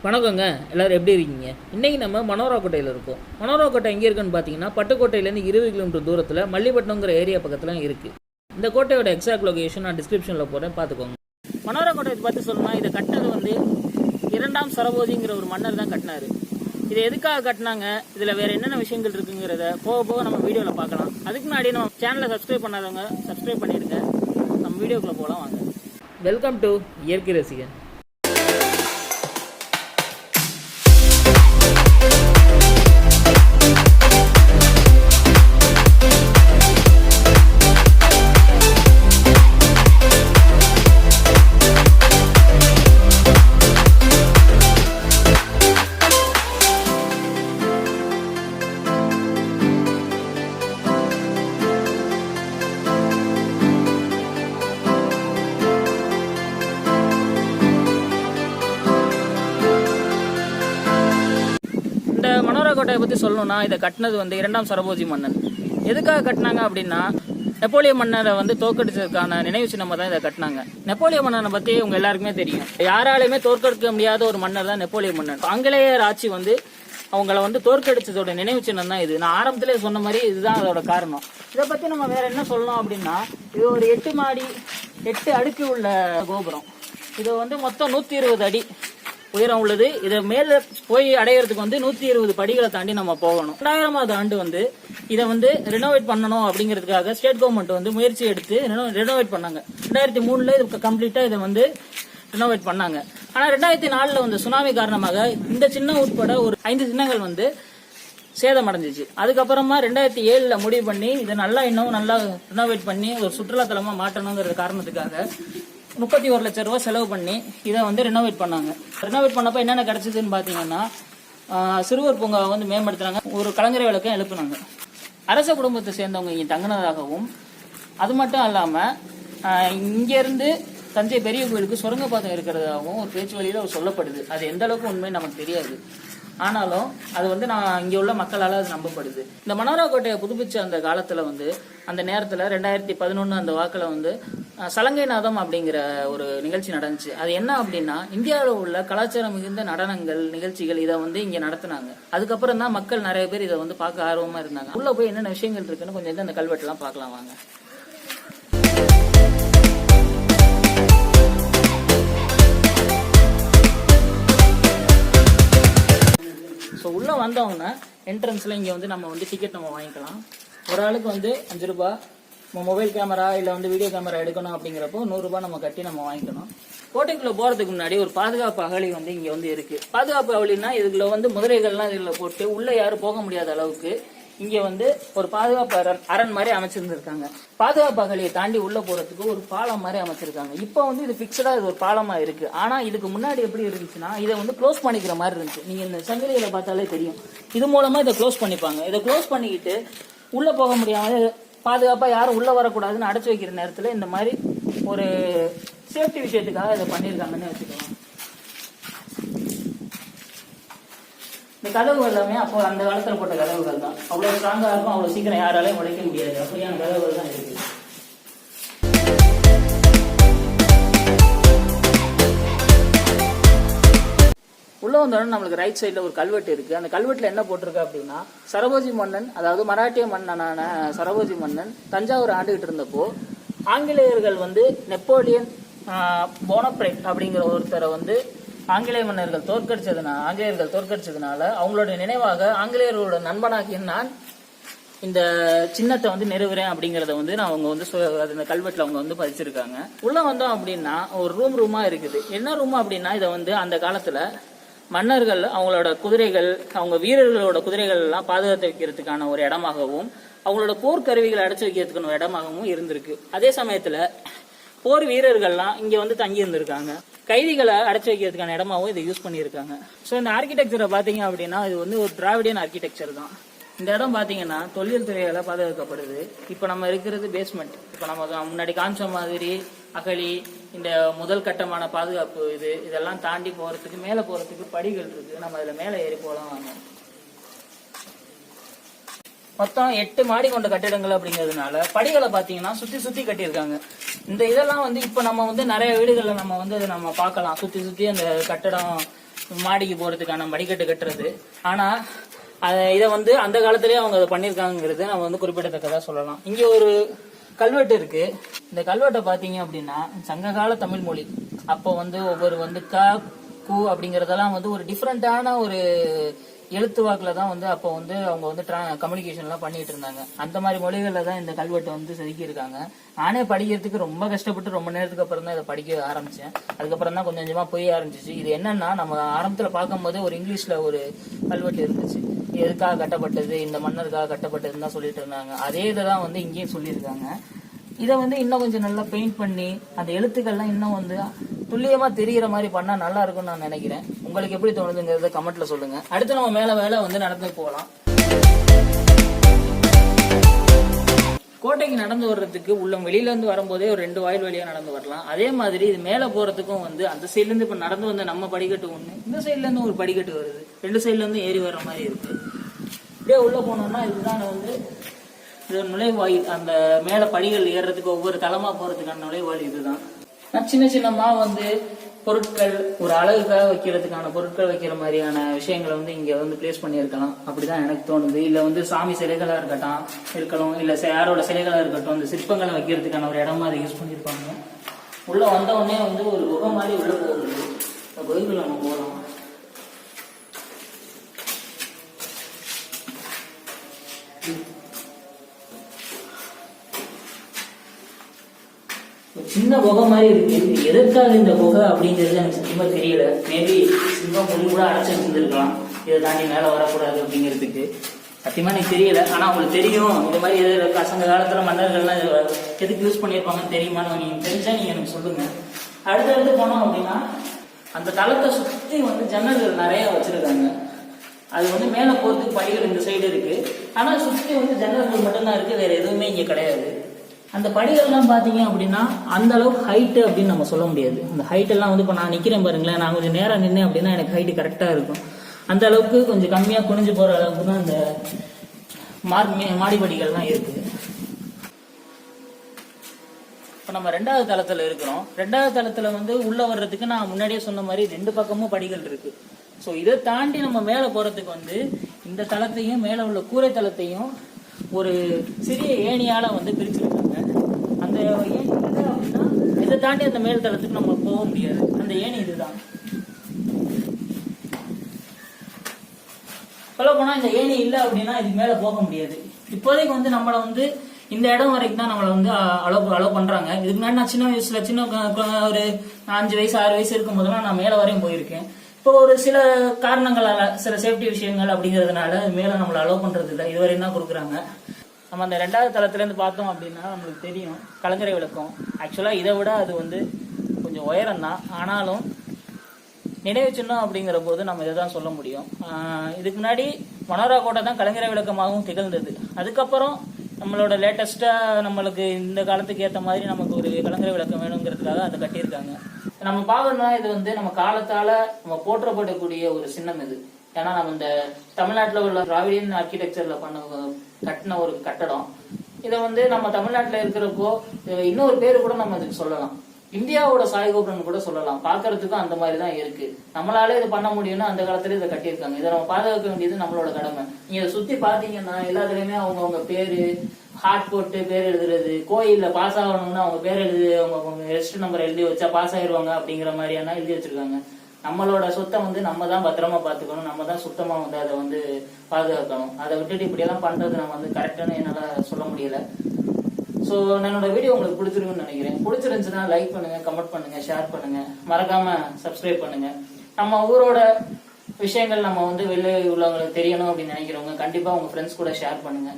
வணக்கங்க, எல்லோரும் எப்படி இருக்கீங்க? இன்றைக்கி நம்ம மனோரா கோட்டையில் இருக்கோம். மனோரா கோட்டை எங்கே இருக்குன்னு பார்த்தீங்கன்னா, பட்டுக்கோட்டையிலேருந்து 20 கிலோமீட்டர் தூரத்தில் மல்லிப்பட்டினங்கிற ஏரியா பக்கத்தில் இருக்குது. இந்த கோட்டையோட எக்ஸாக்ட் லொகேஷன் நான் டிஸ்கிரிப்ஷனில் போகிறேன், பார்த்துக்கோங்க. மனோரா கோட்டையை பார்த்து சொல்லணும்னா, இதை கட்டினது வந்து 2ஆம் சரபோஜிங்கிற ஒரு மன்னர் தான் கட்டினார். இதை எதுக்காக கட்டினாங்க, இதில் வேறு என்னென்ன விஷயங்கள் இருக்குங்கிறத போக போக நம்ம வீடியோவில் பார்க்கலாம். அதுக்கு முன்னாடி நம்ம சேனலை சப்ஸ்கிரைப் பண்ணாதவங்க சப்ஸ்கிரைப் பண்ணிடுங்க. நம்ம வீடியோக்குள்ளே போகலாம் வாங்க. வெல்கம் டு இயற்கை ரசிகன். இந்த மனோரா கோட்டையை பற்றி சொல்லணும்னா, இதை கட்டினது வந்து 2ஆம் சரபோஜி மன்னன். எதுக்காக கட்டினாங்க அப்படின்னா, நெப்போலியன் மன்னரை வந்து தோற்கடிச்சதுக்கான நினைவு சின்னமாக தான் இதை கட்டினாங்க. நெப்போலியன் மன்னனை பற்றி உங்க எல்லாருக்குமே தெரியும். யாராலையுமே தோற்கடிக்க முடியாத ஒரு மன்னர் தான் நெப்போலியன் மன்னன். ஆங்கிலேயர் ஆட்சி வந்து அவங்கள வந்து தோற்கடிச்சதோட நினைவு சின்னம் தான் இது. நான் ஆரம்பத்திலே சொன்ன மாதிரி இதுதான் அதோட காரணம். இதை பற்றி நம்ம வேற என்ன சொல்லணும் அப்படின்னா, இது ஒரு 8 அடுக்கு உள்ள கோபுரம். இது வந்து மொத்தம் 120 அடி உயரம் உள்ளது. இதை மேல போய் அடையிறதுக்கு வந்து 120 படிகளை தாண்டி நம்ம போகணும். 2000ஆவது ஆண்டு வந்து இதை வந்து ரெனோவேட் பண்ணணும் அப்படிங்கிறதுக்காக ஸ்டேட் கவர்மெண்ட் வந்து முயற்சி எடுத்து ரெனோவேட் பண்ணாங்க. 2003 இது கம்ப்ளீட்டா இதை வந்து ரெனோவேட் பண்ணாங்க. ஆனா 2004 வந்து சுனாமி காரணமாக இந்த சின்னம் உட்பட ஒரு 5 சின்னங்கள் வந்து சேதம் அடைஞ்சிச்சு. அதுக்கப்புறமா 2007 முடிவு பண்ணி இதை இன்னும் நல்லா ரெனோவேட் பண்ணி ஒரு சுற்றுலாத்தலமா மாற்றணுங்கிற காரணத்துக்காக 31 லட்சம் ரூபாய் செலவு பண்ணி இதை வந்து ரெனோவேட் பண்ணாங்க. ரெனோவேட் பண்ணப்ப என்னென்ன கிடைச்சதுன்னு பாத்தீங்கன்னா, சிறுவர் பூங்காவை வந்து மேம்படுத்துறாங்க, ஒரு கலைஞர் விளக்கம் எழுப்புனாங்க, அரச குடும்பத்தை சேர்ந்தவங்க இங்க தங்கினதாகவும், அது மட்டும் இல்லாம இங்க இருந்து தஞ்சை பெரிய கோயிலுக்கு சுரங்கப்பாதம் இருக்கிறதாகவும் ஒரு பேச்சு வழியில சொல்லப்படுது. அது எந்த அளவுக்கு உண்மை நமக்கு தெரியாது. ஆனாலும் அது வந்து இங்க உள்ள மக்களால் அது நம்பப்படுது. இந்த மனோரா கோட்டையை புதுப்பிச்ச அந்த காலத்துல வந்து அந்த நேரத்துல 2011 அந்த வாக்குல வந்து சலங்கை நாதம் அப்படிங்கிற ஒரு நிகழ்ச்சி நடந்துச்சு. அது என்ன அப்படின்னா, இந்தியாவில் உள்ள கலாச்சாரம் மிகுந்த நடனங்கள் நிகழ்ச்சிகள் இதை வந்து இங்க நடத்தினாங்க. அதுக்கப்புறம் தான் மக்கள் நிறைய பேர் இதை வந்து பார்க்க ஆர்வமா இருந்தாங்க. உள்ள போய் என்னென்ன விஷயங்கள் இருக்குன்னு கொஞ்சம் அந்த கல்வெட்டுலாம் பார்க்கலாம் வாங்க. ஸோ உள்ளே வந்தவங்கன்னா என்ட்ரன்ஸில் இங்கே வந்து நம்ம வந்து டிக்கெட் நம்ம வாங்கிக்கலாம். ஒரு ஆளுக்கு வந்து 5 ரூபாய். மொபைல் கேமரா இல்லை வந்து வீடியோ கேமரா எடுக்கணும் அப்படிங்கிறப்போ 100 ரூபாய் நம்ம கட்டி நம்ம வாங்கிக்கணும். கோட்டைக்குள்ள போறதுக்கு முன்னாடி ஒரு பாதுகாப்பு அகழி வந்து இங்க வந்து இருக்கு. பாதுகாப்பு அகழினா இதுல வந்து முதலைகள்லாம் இதுல போட்டு உள்ள யாரும் போக முடியாத அளவுக்கு இங்க வந்து ஒரு பாதுகாப்பு அரண் மாதிரி அமைச்சிருந்திருக்காங்க. பாதுகாப்பு அகழியை தாண்டி உள்ள போறதுக்கு ஒரு பாலம் மாதிரி அமைச்சிருக்காங்க. இப்போ வந்து இது பிக்சடா இது ஒரு பாலமா இருக்கு. ஆனா இதுக்கு முன்னாடி எப்படி இருந்துச்சுன்னா, இதை வந்து க்ளோஸ் பண்ணிக்கிற மாதிரி இருந்துச்சு. நீங்க இந்த சங்கிலிகளை பார்த்தாலே தெரியும். இது மூலமா இதை க்ளோஸ் பண்ணிப்பாங்க. இதை க்ளோஸ் பண்ணிக்கிட்டு உள்ள போக முடியாம பாதுகாப்பா யாரும் உள்ள வரக்கூடாதுன்னு அடைச்சு வைக்கிற நேரத்துல இந்த மாதிரி ஒரு சேஃப்டி விஷயத்துக்காக இதை பண்ணிருக்காங்கன்னு வச்சுக்கலாம். இந்த கதவுகள் எல்லாமே அப்போ அந்த காலத்துல போட்ட கதவுகள் தான். அவ்வளவு ஸ்ட்ராங்கா இருக்கும், அவ்வளவு சீக்கிரம் யாராலையும் உடைக்க முடியாது. அப்படியான கதவுகள் தான் இருக்கு. உள்ள வந்தோடனே நம்மளுக்கு ரைட் சைட்ல ஒரு கல்வெட்டு இருக்கு. அந்த கல்வெட்டுல என்ன போட்டிருக்கு அப்படின்னா, சரபோஜி மன்னன், அதாவது மராட்டிய மன்னனான சரபோஜி மன்னன் தஞ்சாவூர் ஆண்டுகிட்டு இருந்தப்போ ஆங்கிலேயர்கள் வந்து நெப்போலியன் போனப்ரைட் அப்படிங்கிற ஒருத்தரை வந்து ஆங்கிலேயர்கள் தோற்கடிச்சதுனால அவங்களோட நினைவாக ஆங்கிலேயர்களோட நண்பனாகிய நான் இந்த சின்னத்தை வந்து நிறுவுறேன் அப்படிங்கறத வந்து அவங்க வந்து இந்த கல்வெட்டுல அவங்க வந்து பதிச்சிருக்காங்க. உள்ள வந்தோம் அப்படின்னா ஒரு ரூமா இருக்குது. என்ன ரூம் அப்படின்னா, இதை வந்து அந்த காலத்துல மன்னர்கள் அவங்களோட குதிரைகள், அவங்க வீரர்களோட குதிரைகள் எல்லாம் பாதுகாத்து வைக்கிறதுக்கான ஒரு இடமாகவும், அவங்களோட போர்க்கருவிகளை அடைச்சு வைக்கிறதுக்கான ஒரு இடமாகவும் இருந்திருக்கு. அதே சமயத்துல போர் வீரர்கள்லாம் இங்க வந்து தங்கி இருந்திருக்காங்க. கைதிகளை அடைச்சு வைக்கிறதுக்கான இடமாவும் இதை யூஸ் பண்ணியிருக்காங்க. ஸோ இந்த ஆர்கிடெக்சரை பாத்தீங்க அப்படின்னா, இது வந்து ஒரு டிராவிடியன் ஆர்கிடெக்சர் தான். இந்த இடம் பாத்தீங்கன்னா தொழில் துறையால பாதுகாக்கப்படுது. இப்ப நம்ம இருக்கிறது பேஸ்மெண்ட். இப்ப நம்ம முன்னாடி காமிச்ச மாதிரி அகழி, இந்த முதல் கட்டமான பாதுகாப்பு இதெல்லாம் தாண்டி போறதுக்கு மேல போறதுக்கு படிகள் இருக்கு. நம்ம இதுல மேல ஏறி போலாம் வாங்க. மொத்தம் 8 மாடி கொண்ட கட்டிடங்கள் அப்படிங்கிறதுனால படிகளை பாத்தீங்கன்னா சுத்தி சுத்தி கட்டியிருக்காங்க. இந்த இதெல்லாம் வந்து இப்ப நம்ம வந்து நிறைய வீடுகள்ல நம்ம வந்து நம்ம பார்க்கலாம். சுத்தி சுத்தி அந்த கட்டடம் மாடிக்கு போறதுக்கான படிக்கட்டு கட்டுறது. ஆனா இதை வந்து அந்த காலத்திலேயே அவங்க அதை பண்ணியிருக்காங்கிறது நம்ம வந்து குறிப்பிடத்தக்கதா சொல்லலாம். இங்க ஒரு கல்வெட்டு இருக்கு. இந்த கல்வெட்டை பாத்தீங்க அப்படின்னா சங்ககால தமிழ் மொழி அப்போ வந்து ஒவ்வொரு வந்து க கு அப்படிங்கறதெல்லாம் வந்து ஒரு டிஃப்ரெண்டான ஒரு எழுத்து வாக்குல தான் வந்து அப்போ வந்து அவங்க வந்து கம்யூனிகேஷன் எல்லாம் பண்ணிட்டு இருந்தாங்க. அந்த மாதிரி மொழிகள்ல தான் இந்த கல்வெட்டை வந்து செதுக்கி இருக்காங்க. நானே படிக்கிறதுக்கு ரொம்ப கஷ்டப்பட்டு ரொம்ப நேரத்துக்கு அப்புறம் தான் இதை படிக்க ஆரம்பிச்சேன். அதுக்கப்புறம் தான் கொஞ்சம் கொஞ்சமா போய் ஆரம்பிச்சிச்சு. இது என்னன்னா நம்ம ஆரம்பத்துல பார்க்கும்போது ஒரு இங்கிலீஷ்ல ஒரு கல்வெட்டு இருந்துச்சு. எதுக்காக கட்டப்பட்டது, இந்த மன்னருக்காக கட்டப்பட்டதுன்னு தான் சொல்லிட்டு இருந்தாங்க. அதே இதான் வந்து இங்கேயும் சொல்லியிருக்காங்க. இதை வந்து இன்னும் கொஞ்சம் நல்லா பெயிண்ட் பண்ணி அந்த எழுத்துக்கள்லாம் இன்னும் வந்து துல்லியமா தெரிகிற மாதிரி பண்ணா நல்லா இருக்கும்னு நான் நினைக்கிறேன். உங்களுக்கு எப்படி தோணுதுங்கிறத கமெண்ட்ல சொல்லுங்க. அடுத்து நம்ம மேல வேலை வந்து நடந்து போகலாம். கோட்டைக்கு நடந்து வர்றதுக்கு உள்ள வெளியில இருந்து வரும்போதே ஒரு 2 வாயில் வழியா நடந்து வரலாம். அதே மாதிரி இது மேல போறதுக்கும் வந்து அந்த சைட்ல இருந்து இப்ப நடந்து வந்த நம்ம படிக்கட்டு ஒண்ணு, இந்த சைட்ல இருந்து ஒரு படிக்கட்டு வருது. 2 சைட்ல இருந்து ஏறி வர்ற மாதிரி இருக்கு. இப்படியே உள்ள போனோம்னா இதுதான் வந்து இது நுழைவாயில். அந்த மேல படிகள் ஏறுறதுக்கு ஒவ்வொரு தளமா போறதுக்கான நுழைவாயில் இதுதான். சின்ன சின்னமா வந்து பொருட்கள் ஒரு அழகுக்காக வைக்கிறதுக்கான பொருட்கள் வைக்கிற மாதிரியான விஷயங்களை வந்து இங்க வந்து பிளேஸ் பண்ணியிருக்கலாம். அப்படிதான் எனக்கு தோணுது. இல்ல வந்து சாமி சிலைகளா இருக்கலாம், இல்ல யாரோட சிலைகளா இருக்கட்டும், இந்த சிற்பங்களை வைக்கிறதுக்கான ஒரு இடமா அதை யூஸ் பண்ணிருப்பாங்க. உள்ள வந்த உடனே வந்து ஒரு குகை மாதிரி உள்ள போகுது. கோயிலுக்குள்ள நம்ம போகலாம். சின்ன குகை மாதிரி இருக்கு. எதற்காக இந்த குகை அப்படிங்கிறது எனக்கு சத்தியமா தெரியல. மேபி சிங்கம் புலி கூட அடைச்சு இருந்திருக்கலாம், இதை தாண்டி மேல வரக்கூடாது அப்படிங்கிறதுக்கு. சத்தியமா எனக்கு தெரியல. ஆனா உங்களுக்கு தெரியும் இந்த மாதிரி சங்க காலத்துல மன்னர்கள்லாம் எதுக்கு யூஸ் பண்ணியிருப்பாங்கன்னு தெரியுமான்னு நீங்க தெரிஞ்சா நீங்க எனக்கு சொல்லுங்க. அடுத்தடுத்து போனோம் அப்படின்னா அந்த தளத்தை சுத்தி வந்து ஜன்னல்கள் நிறைய வச்சிருக்காங்க. அது வந்து மேல போறதுக்கு படிகள் இந்த சைடு இருக்கு. ஆனா சுத்தி வந்து ஜன்னல்கள் மட்டும்தான் இருக்கு, வேற எதுவுமே இங்க கிடையாது. அந்த படிகள்லாம் பாத்தீங்க அப்படின்னா அந்த அளவுக்கு ஹைட்டு அப்படின்னு நம்ம சொல்ல முடியாது. அந்த ஹைட் எல்லாம் வந்து இப்ப நான் நிக்கிறேன் பாருங்களேன், நான் கொஞ்சம் நேரம் நின்னேன் அப்படின்னா எனக்கு ஹைட்டு கரெக்டா இருக்கும். அந்த அளவுக்கு கொஞ்சம் கம்மியா குனிஞ்சு போற அளவுக்கு தான் அந்த மாடிப்படிகள்லாம் இருக்கு. இப்ப நம்ம 2வது தளத்துல இருக்கிறோம். 2வது தளத்துல வந்து உள்ள வர்றதுக்கு நான் முன்னாடியே சொன்ன மாதிரி 2 பக்கமும் படிகள் இருக்கு. சோ இதை தாண்டி நம்ம மேல போறதுக்கு வந்து இந்த தளத்தையும் மேல உள்ள கூரை தளத்தையும் ஒரு சிறிய ஏணியால வந்து பிரிச்சிருக்காங்க. அந்த ஏணி அப்படின்னா இதை தாண்டி அந்த மேல் தளத்துக்கு நம்ம போக முடியாது. அந்த ஏணி இதுதான். சொல்ல போனா இந்த ஏணி இல்லை அப்படின்னா இதுக்கு மேல போக முடியாது. இப்போதைக்கு வந்து நம்மளை வந்து இந்த இடம் வரைக்கும் தான் நம்மளை வந்து அலோவ் பண்றாங்க. இதுக்கு முன்னாடி நான் சின்ன வயசுல ஒரு 5 வயசு 6 வயசு இருக்கும் போதெல்லாம் நான் மேல வரையும் போயிருக்கேன். இப்போ ஒரு சில காரணங்களால, சில சேஃப்டி விஷயங்கள் அப்படிங்கிறதுனால மேல நம்மளை அலோவ் பண்றது இல்லை. இதுவரையும் தான் கொடுக்குறாங்க. நம்ம அந்த 2வது தளத்துல இருந்து பார்த்தோம் அப்படின்னா நம்மளுக்கு தெரியும் கலங்கரை விளக்கம். ஆக்சுவலா இதை விட அது வந்து கொஞ்சம் உயரம் தான். ஆனாலும் நினைவு சின்னம் அப்படிங்கிற போது நம்ம இதை தான் சொல்ல முடியும். இதுக்கு முன்னாடி மனோரா கோட்டை தான் கலங்கரை விளக்கமாகவும் திகழ்ந்தது. அதுக்கப்புறம் நம்மளோட லேட்டஸ்டா நம்மளுக்கு இந்த காலத்துக்கு ஏற்ற மாதிரி நமக்கு ஒரு கலங்கரை விளக்கம் வேணுங்கிறதுக்காக அதை கட்டியிருக்காங்க. நம்ம பார்க்கணும்னா இது வந்து நம்ம காலத்தால நம்ம போற்றப்படக்கூடிய ஒரு சின்னம் இது. ஏன்னா நம்ம இந்த தமிழ்நாட்டில் உள்ள திராவிடியன் ஆர்கிடெக்சர்ல கட்டின ஒரு கட்டடம். இதை வந்து நம்ம தமிழ்நாட்டில் இருக்கிறப்போ இன்னொரு பேரு கூட நம்ம இதுக்கு சொல்லலாம், இந்தியாவோட சாய்கோபுரம் கூட சொல்லலாம். பாக்குறதுக்கும் அந்த மாதிரி தான் இருக்கு. நம்மளால இது பண்ண முடியும்னா அந்த காலத்துல இதை கட்டியிருக்காங்க. இதை நம்ம பாதுகாக்க வேண்டியது நம்மளோட கடமை. நீங்க இதை சுத்தி பாத்தீங்கன்னா எல்லாத்துலயுமே அவங்க பேரு ஹார்ட் போட்டு பேர் எழுதுறது, கோயில்ல பாஸ் ஆகணும்னா அவங்க பேர் எழுதி அவங்க ரெஜிஸ்டர் நம்பர் எழுதி வச்சா பாஸ் ஆயிடுவாங்க அப்படிங்கிற மாதிரியான எழுதி வச்சிருக்காங்க. நம்மளோட சொத்தை வந்து நம்ம தான் பத்திரமா பாத்துக்கணும், நம்ம தான் சுத்தமா வந்து அதை வந்து பாதுகாக்கணும். அதை விட்டுட்டு இப்படி எல்லாம் பண்றது நம்ம வந்து கரெக்டான என்னால சொல்ல முடியல. ஸோ என்னோட வீடியோ உங்களுக்கு பிடிச்சிருக்குன்னு நினைக்கிறேன். பிடிச்சிருந்துச்சுன்னா லைக் பண்ணுங்க, கமெண்ட் பண்ணுங்க, ஷேர் பண்ணுங்க, மறக்காம சப்ஸ்கிரைப் பண்ணுங்க. நம்ம ஊரோட விஷயங்கள் நம்ம வந்து வெளியே உள்ளவங்களுக்கு தெரியணும் அப்படின்னு நினைக்கிறவங்க கண்டிப்பா உங்க ஃப்ரெண்ட்ஸ் கூட ஷேர் பண்ணுங்க.